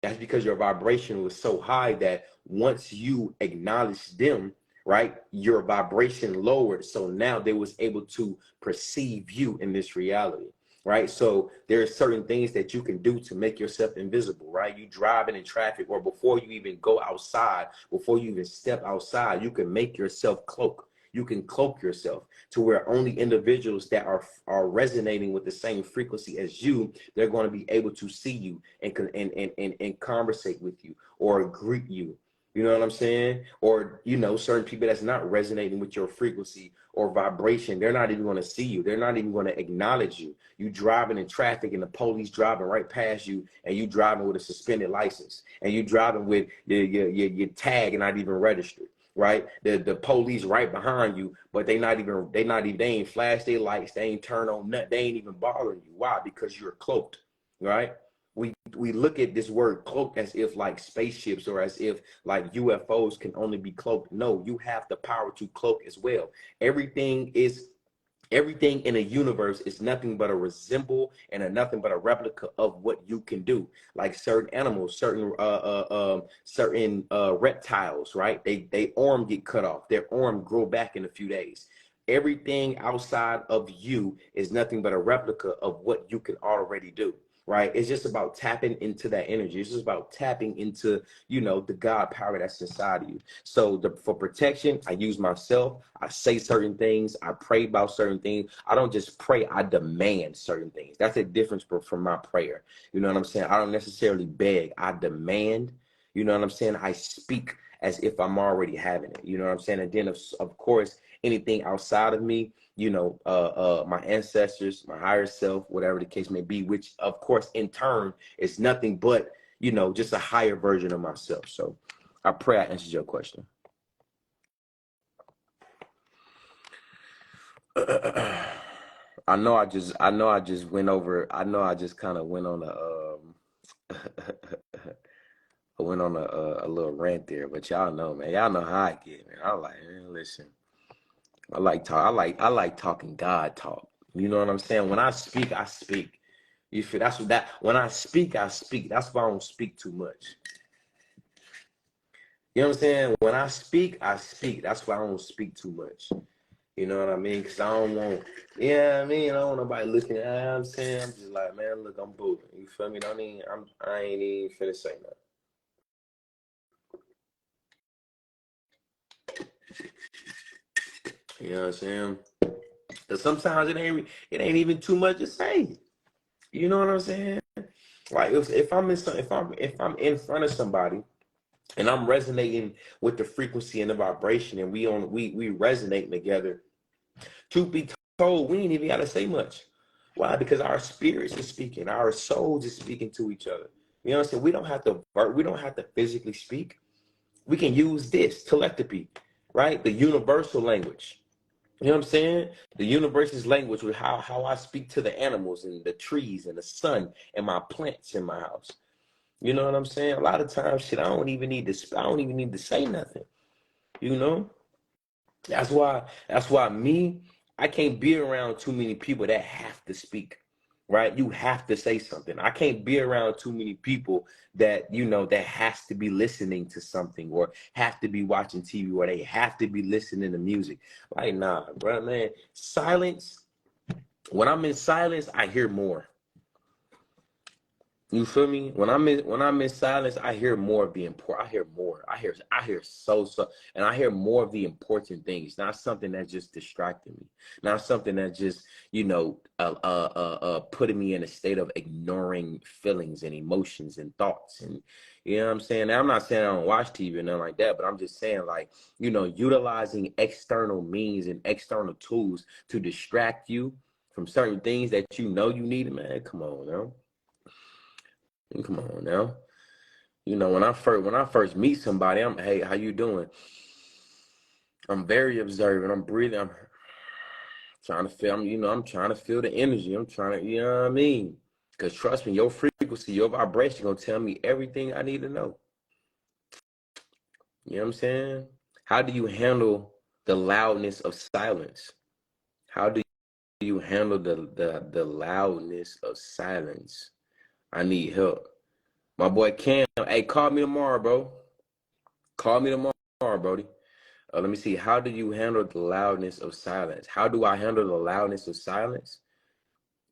That's because your vibration was so high that once you acknowledge them, right? Your vibration lowered. So now they was able to perceive you in this reality, right? So there are certain things that you can do to make yourself invisible, right? You driving in traffic, or before you even go outside, before you even step outside, you can make yourself cloak. You can cloak yourself to where only individuals that are resonating with the same frequency as you, they're going to be able to see you and conversate with you or greet you. You know what I'm saying? Or, you know, certain people that's not resonating with your frequency or vibration, they're not even going to see you. They're not even going to acknowledge you. You driving in traffic and the police driving right past you, and you driving with a suspended license, and you driving with your tag and not even registered, right? The police right behind you, but they ain't flash their lights, they ain't turn on nothing, they ain't even bothering you. Why? Because you're cloaked, right? We look at this word cloak as if like spaceships, or as if like UFOs can only be cloaked. No, you have the power to cloak as well. Everything in a universe is nothing but a resemble and nothing but a replica of what you can do. Like certain animals, certain reptiles, right? They arm get cut off, their arm grow back in a few days. Everything outside of you is nothing but a replica of what you can already do, right? It's just about tapping into that energy. It's just about tapping into, you know, the God power that's inside of you. So for protection, I use myself. I say certain things. I pray about certain things. I don't just pray. I demand certain things. That's a difference from my prayer. You know what I'm saying? I don't necessarily beg. I demand. You know what I'm saying? I speak as if I'm already having it. You know what I'm saying? And then, of course, anything outside of me, you know, my ancestors, my higher self, whatever the case may be, which of course in turn is nothing but, you know, just a higher version of myself. So I pray I answered your question. I know I just went over, I know I just kind of went on I went on a little rant there, but y'all know, man, y'all know how I get, man. I'm like, man, listen, I like talking God talk. You know what I'm saying? When I speak, I speak. You feel when I speak, I speak. That's why I don't speak too much. You know what I'm saying? When I speak, I speak. That's why I don't speak too much. You know what I mean? Because I don't want, yeah, I mean, I don't want nobody looking at, I'm saying, I'm just like, man, look, I'm booing. You feel me? I ain't even finna say nothing. You know what I'm saying? Because sometimes it ain't even too much to say. You know what I'm saying? Like if I'm in front of somebody and I'm resonating with the frequency and the vibration, and we resonate together, truth be told, we ain't even gotta say much. Why? Because our spirits are speaking, our souls are speaking to each other. You know what I'm saying? We don't have to physically speak. We can use this telepathy, right? The universal language. You know what I'm saying? The universe's language with how I speak to the animals and the trees and the sun and my plants in my house. You know what I'm saying? A lot of times, shit, I don't even need to say nothing. You know? That's why I can't be around too many people that have to speak. Right? You have to say something. I can't be around too many people that, you know, that has to be listening to something, or have to be watching TV, or they have to be listening to music. Like, nah, bro, man. Silence. When I'm in silence, I hear more. You feel me? When I'm in silence, I hear more of the important. I hear more. I hear so, and I hear more of the important things. Not something that just distracting me. Not something that just, you know, putting me in a state of ignoring feelings and emotions and thoughts. And you know what I'm saying? Now, I'm not saying I don't watch TV or nothing like that, but I'm just saying, like, you know, utilizing external means and external tools to distract you from certain things that you know you need. Man, come on, man. Come on now. You know, when I first meet somebody, hey, how you doing? I'm very observant. I'm breathing. I'm trying to feel, I'm trying to feel the energy. I'm trying to, you know what I mean? Because trust me, your frequency, your vibration gonna tell me everything I need to know. You know what I'm saying? How do you handle the loudness of silence? How do you handle the loudness of silence? I need help. My boy Cam, hey, call me tomorrow, bro. Call me tomorrow, Brody. Let me see. How do you handle the loudness of silence? How do I handle the loudness of silence?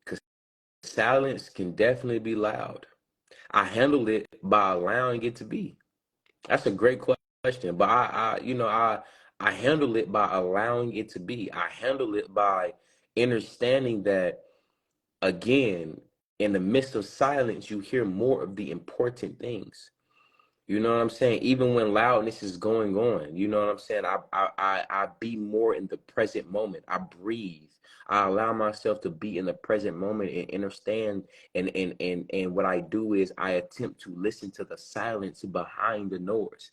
Because silence can definitely be loud. I handle it by allowing it to be. That's a great question. But I handle it by allowing it to be. I handle it by understanding that, again, in the midst of silence, you hear more of the important things. You know what I'm saying? Even when loudness is going on, you know what I'm saying? I be more in the present moment. I breathe. I allow myself to be in the present moment and understand. And what I do is I attempt to listen to the silence behind the noise,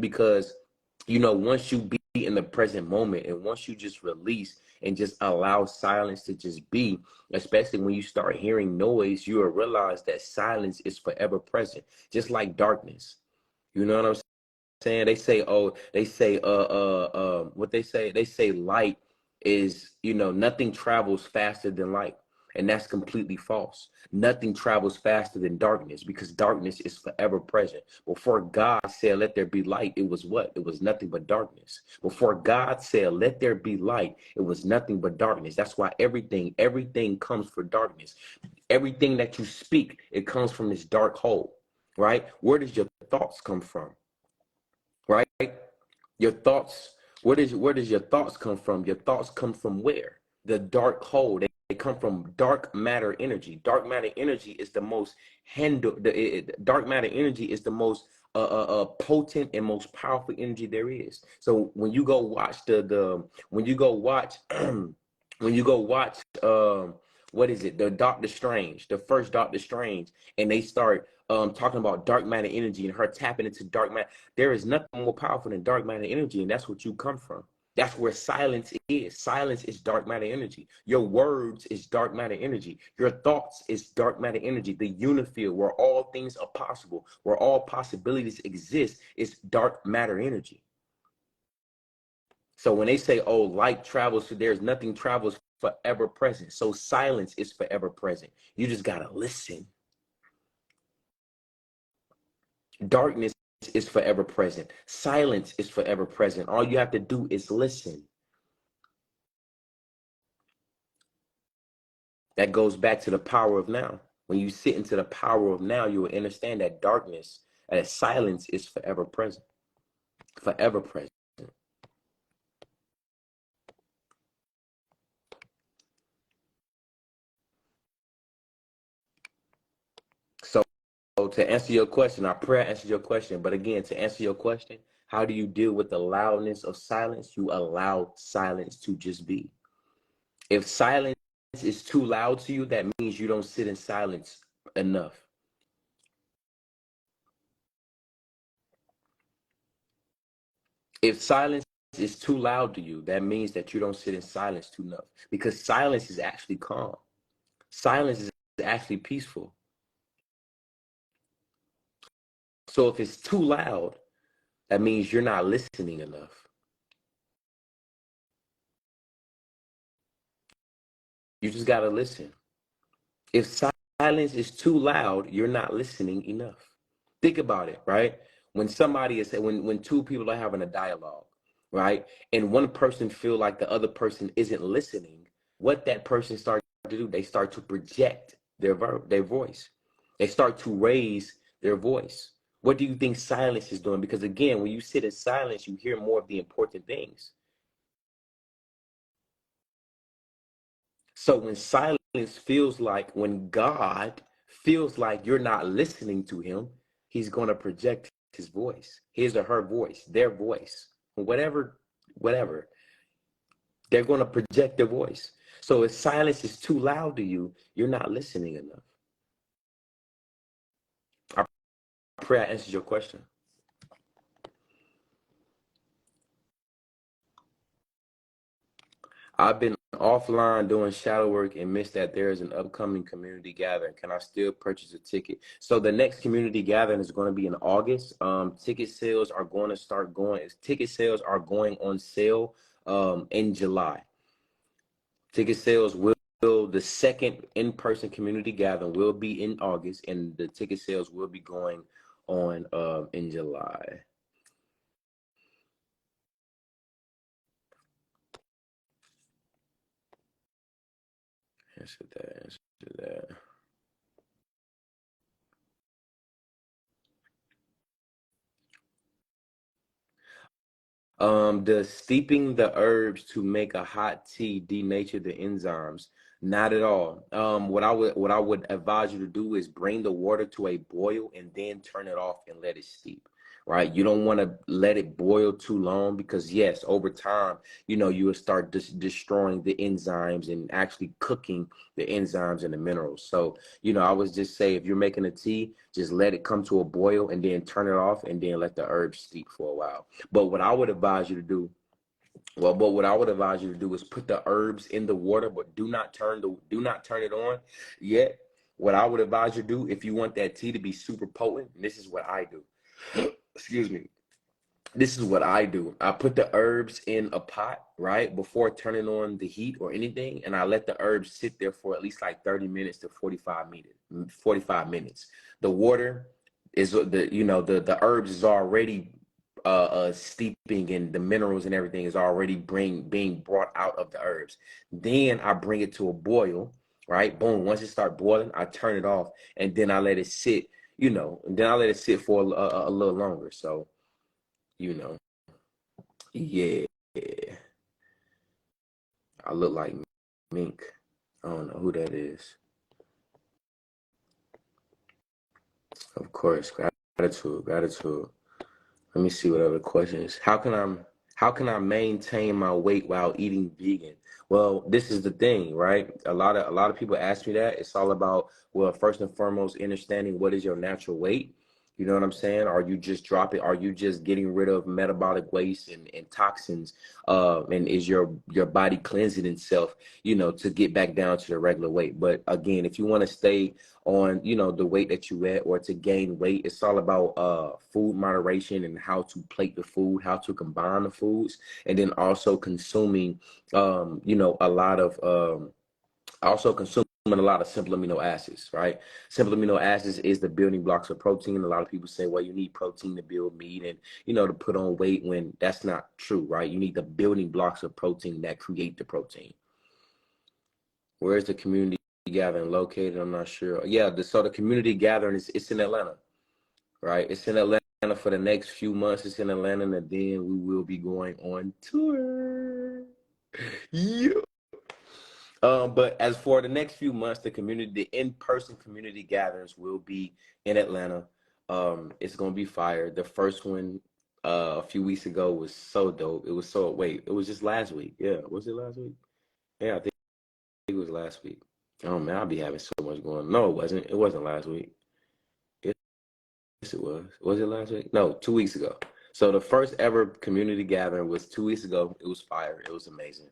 because once you be in the present moment and once you just release and just allow silence to just be, especially when you start hearing noise, you will realize that silence is forever present, just like darkness. You know what I'm saying? What they say light is, nothing travels faster than light. And that's completely false. Nothing travels faster than darkness, because darkness is forever present. Before God said, let there be light, it was what? It was nothing but darkness. Before God said, let there be light, it was nothing but darkness. That's why everything comes from darkness. Everything that you speak, it comes from this dark hole, right? Where does your thoughts come from? Right? Your thoughts, where does your thoughts come from? Your thoughts come from where? The dark hole. They come from dark matter energy. Dark matter energy is the most dark matter energy is the most potent and most powerful energy there is. So when you go watch the when you go watch when you go watch what is it? The Doctor Strange, the first Doctor Strange, and they start talking about dark matter energy and her tapping into dark matter. There is nothing more powerful than dark matter energy, and that's what you come from. That's where silence is. Silence is dark matter energy. Your words is dark matter energy. Your thoughts is dark matter energy. The unifield, where all things are possible, where all possibilities exist, is dark matter energy. So when they say, oh, light travels, so there's nothing travels forever present. So silence is forever present. You just got to listen. Darkness is forever present. Silence is forever present. All you have to do is listen. That goes back to the power of now. When you sit into the power of now, you will understand that darkness, that silence is forever present. Forever present. So to answer your question, I pray I answered your question. But again, to answer your question, how do you deal with the loudness of silence? You allow silence to just be. If silence is too loud to you, that means you don't sit in silence enough. If silence is too loud to you, that means that you don't sit in silence too enough, because silence is actually calm. Silence is actually peaceful. So if it's too loud, that means you're not listening enough. You just got to listen. If silence is too loud, you're not listening enough. Think about it, right? When somebody is when two people are having a dialogue, right? And one person feel like the other person isn't listening, what that person starts to do, they start to project their voice. They start to raise their voice. What do you think silence is doing? Because again, when you sit in silence, you hear more of the important things. So when silence feels like, when God feels like you're not listening to him, he's going to project his voice, his or her voice, their voice, whatever. They're going to project their voice. So if silence is too loud to you, you're not listening enough. I pray I answered your question. I've been offline doing shadow work and missed that there is an upcoming community gathering. Can I still purchase a ticket? So the next community gathering is going to be in August. Ticket sales are going to start going. Ticket sales are going on sale in July. Ticket sales the second in-person community gathering will be in August, and the ticket sales will be going on in July. Answer that. Answer that. Does steeping the herbs to make a hot tea denature the enzymes? Not at all. What I would advise you to do is bring the water to a boil and then turn it off and let it steep. Right? You don't want to let it boil too long because yes, over time, you will start destroying the enzymes and actually cooking the enzymes and the minerals. So, I would just say if you're making a tea, just let it come to a boil and then turn it off and then let the herbs steep for a while. But what I would advise you to do, but what I would advise you to do is put the herbs in the water, but do not turn it on yet. What I would advise you to do if you want that tea to be super potent, and this is what I do. Excuse me. This is what I do. I put the herbs in a pot, right, before turning on the heat or anything, and I let the herbs sit there for at least like 30 minutes to 45 minutes. 45 minutes. The water is the herbs is already steeping, and the minerals and everything is already being brought out of the herbs. Then I bring it to a boil, right? Boom. Once it starts boiling, I turn it off, and then I let it sit, and then I let it sit for a little longer. So, you know, yeah, I look like Mink. I don't know who that is. Of course, gratitude, gratitude. Let me see what other questions. How can I maintain my weight while eating vegan? Well, this is the thing, right? A lot of people ask me that. It's all about, well, first and foremost, understanding what is your natural weight. You know what I'm saying? Are you just dropping? Are you just getting rid of metabolic waste and toxins? And is your body cleansing itself, to get back down to the regular weight? But again, if you want to stay on the weight that you at, or to gain weight, it's all about food moderation and how to plate the food, how to combine the foods, and then also consuming a lot of a lot of simple amino acids, right? Simple amino acids is the building blocks of protein. A lot of people say, well, you need protein to build meat and to put on weight, when that's not true, right? You need the building blocks of protein that create the protein. Where's the community gathering located? I'm not sure. Yeah, so the community gathering it's in Atlanta, right? It's in Atlanta for the next few months. It's in Atlanta, and then we will be going on tour. Yeah. But as for the next few months, the in-person community gatherings will be in Atlanta. It's gonna be fire. The first one a few weeks ago was so dope. It was just last week. Yeah, was it last week? Yeah, I think it was last week. Oh man, I'll be having so much going. No, it wasn't. It wasn't last week. Yes, it was. Was it last week? No, 2 weeks ago. So the first ever community gathering was 2 weeks ago. It was fire. It was amazing.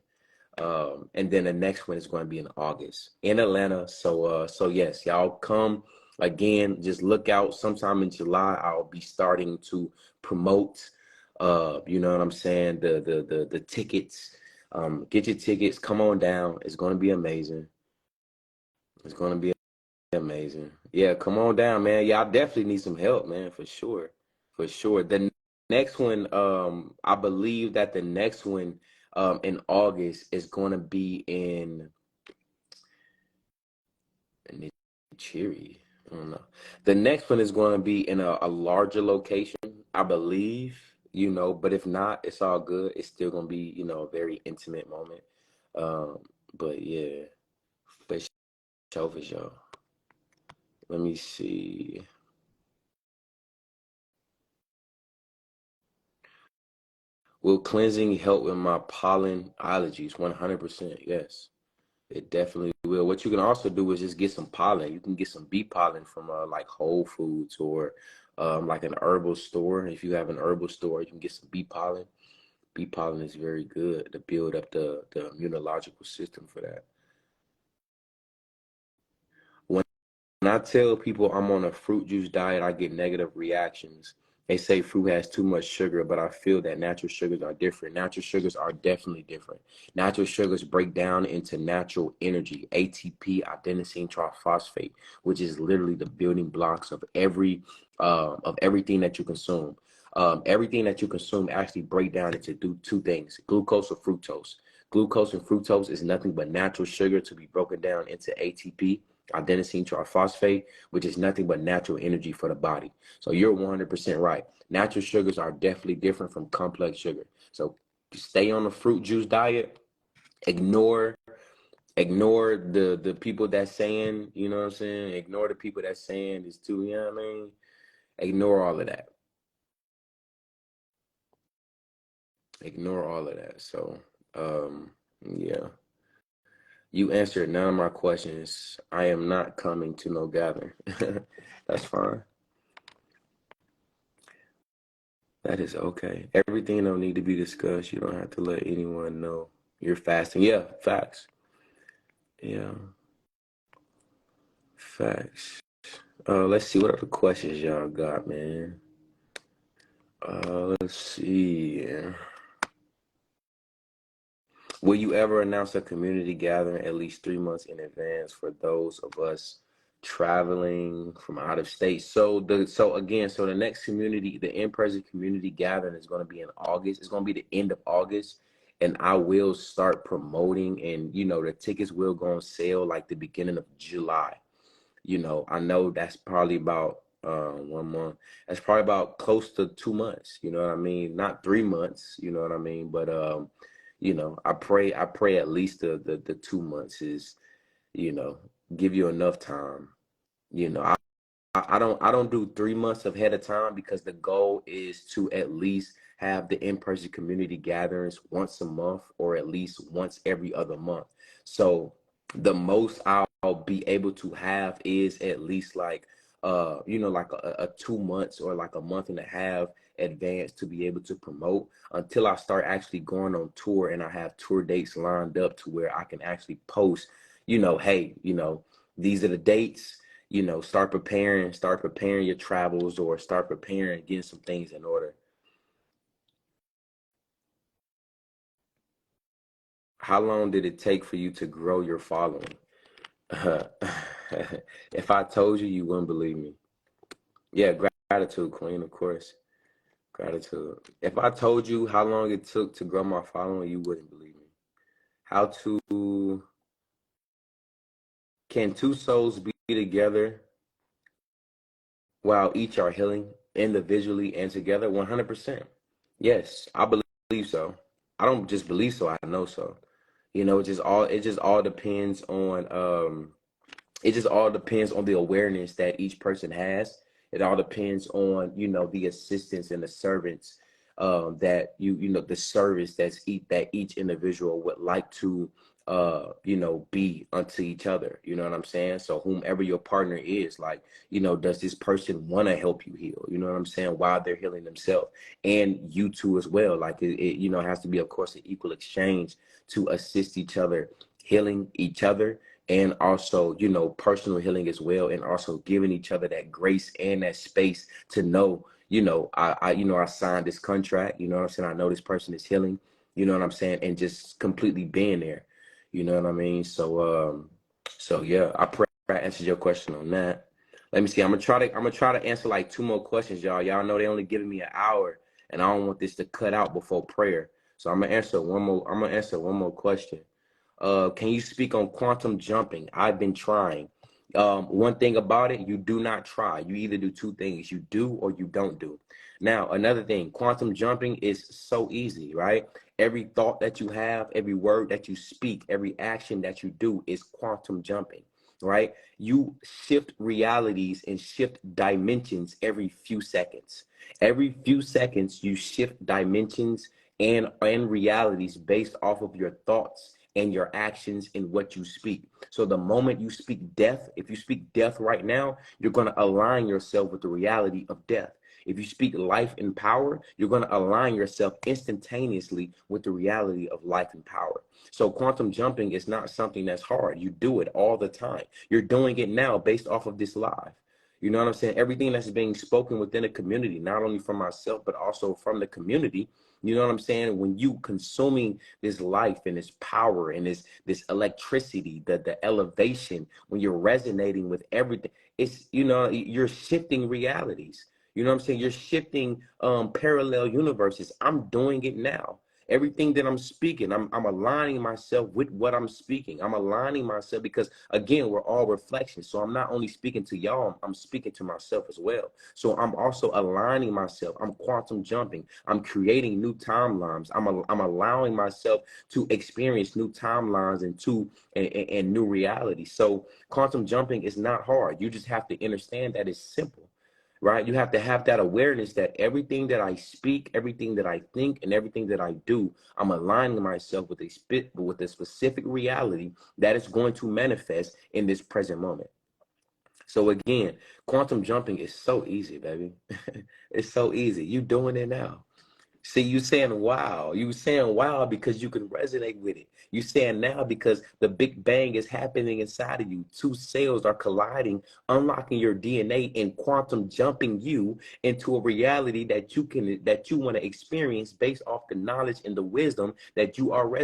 And then the next one is going to be in August in Atlanta. So yes, y'all come again. Just look out. Sometime in July, I'll be starting to promote. You know what I'm saying? The tickets. Get your tickets. Come on down. It's going to be amazing. It's going to be amazing. Yeah, come on down, man. Y'all definitely need some help, man, for sure. For sure. The next one, I believe that the next one in August is gonna be in Cheery. I don't know. The next one is gonna be in a larger location, I believe, but if not, it's all good. It's still gonna be, a very intimate moment. Um, but yeah, for sure, for sure. Let me see. Will cleansing help with my pollen allergies? 100%, yes. It definitely will. What you can also do is just get some pollen. You can get some bee pollen from like Whole Foods, or like an herbal store. If you have an herbal store, you can get some bee pollen. Bee pollen is very good to build up the immunological system for that. When I tell people I'm on a fruit juice diet, I get negative reactions. They say fruit has too much sugar, but I feel that natural sugars are different. Natural sugars are definitely different. Natural sugars break down into natural energy, ATP, adenosine triphosphate, which is literally the building blocks of everything that you consume. Everything that you consume actually break down into two things: glucose or fructose. Glucose and fructose is nothing but natural sugar to be broken down into ATP, adenosine triphosphate, which is nothing but natural energy for the body. So you're 100% right. Natural sugars are definitely different from complex sugar. So stay on the fruit juice diet. Ignore the people that's saying, you know what I'm saying? Ignore the people that's saying it's too, you know what I mean? Ignore all of that. Ignore all of that. So, yeah. You answered none of my questions. I am not coming to no gathering. That's fine. That is okay. Everything don't need to be discussed. You don't have to let anyone know you're fasting. Yeah, facts. Yeah, facts. Let's see what other questions y'all got, man. Let's see. Will you ever announce a community gathering at least 3 months in advance for those of us traveling from out of state? So the next community, the in-person community gathering is going to be in August. It's going to be the end of August, and I will start promoting, and the tickets will go on sale like the beginning of July. I know that's probably about 1 month. That's probably about close to 2 months. You know what I mean? Not 3 months. You know what I mean? But I pray at least the 2 months is, give you enough time. I don't do 3 months ahead of time because the goal is to at least have the in-person community gatherings once a month or at least once every other month. So the most I'll be able to have is at least like like a 2 months or like a month and a half advance to be able to promote until I start actually going on tour and I have tour dates lined up to where I can actually post, hey, these are the dates. Start preparing your travels or start preparing, getting some things in order. How long did it take for you to grow your following? If I told you, you wouldn't believe me. Yeah, gratitude, Queen, of course. Gratitude. If I told you how long it took to grow my following, you wouldn't believe me. How to, can two souls be together while each are healing individually and together? 100%. Yes, I believe so. I don't just believe so, I know so. It just all depends on the awareness that each person has. It all depends on, the assistance and the servants that the service that each individual would like to be unto each other. You know what I'm saying? So whomever your partner is, like, does this person want to help you heal? You know what I'm saying? While they're healing themselves, and you too as well. Like it has to be, of course, an equal exchange to assist each other, healing each other, and also, personal healing as well, and also giving each other that grace and that space to know, I signed this contract, you know what I'm saying? I know this person is healing, you know what I'm saying? And just completely being there, you know what I mean? So yeah, I pray I answered your question on that. Let me see. I'm gonna try to answer like two more questions, y'all. Y'all know they only giving me an hour, and I don't want this to cut out before prayer. So I'm gonna answer one more question. Can you speak on quantum jumping? I've been trying. One thing about it, you do not try. You either do two things: you do or you don't do. Now, another thing, quantum jumping is so easy, right? Every thought that you have, every word that you speak, every action that you do is quantum jumping, right? You shift realities and shift dimensions every few seconds. Every few seconds, you shift dimensions and realities based off of your thoughts and your actions and what you speak. So the moment you speak death, if you speak death right now, you're going to align yourself with the reality of death. If you speak life and power, you're going to align yourself instantaneously with the reality of life and power. So quantum jumping is not something that's hard. You do it all the time. You're doing it now based off of this live. You know what I'm saying? Everything that's being spoken within a community, not only from myself, but also from the community. You know what I'm saying? When you consuming this life and this power and this electricity, the elevation, when you're resonating with everything, it's, you're shifting realities. You know what I'm saying? You're shifting parallel universes. I'm doing it now. Everything that I'm speaking, I'm aligning myself with what I'm speaking. I'm aligning myself because, again, we're all reflections. So I'm not only speaking to y'all, I'm speaking to myself as well. So I'm also aligning myself. I'm quantum jumping. I'm creating new timelines. I'm allowing myself to experience new timelines and new realities. So quantum jumping is not hard. You just have to understand that it's simple. Right? You have to have that awareness that everything that I speak, everything that I think, and everything that I do, I'm aligning myself with a specific reality that is going to manifest in this present moment. So again, quantum jumping is so easy, baby. It's so easy. You doing it now. See, you saying wow. You saying wow because you can resonate with it. You saying now because the big bang is happening inside of you. Two cells are colliding, unlocking your DNA and quantum jumping you into a reality that you want to experience based off the knowledge and the wisdom that you already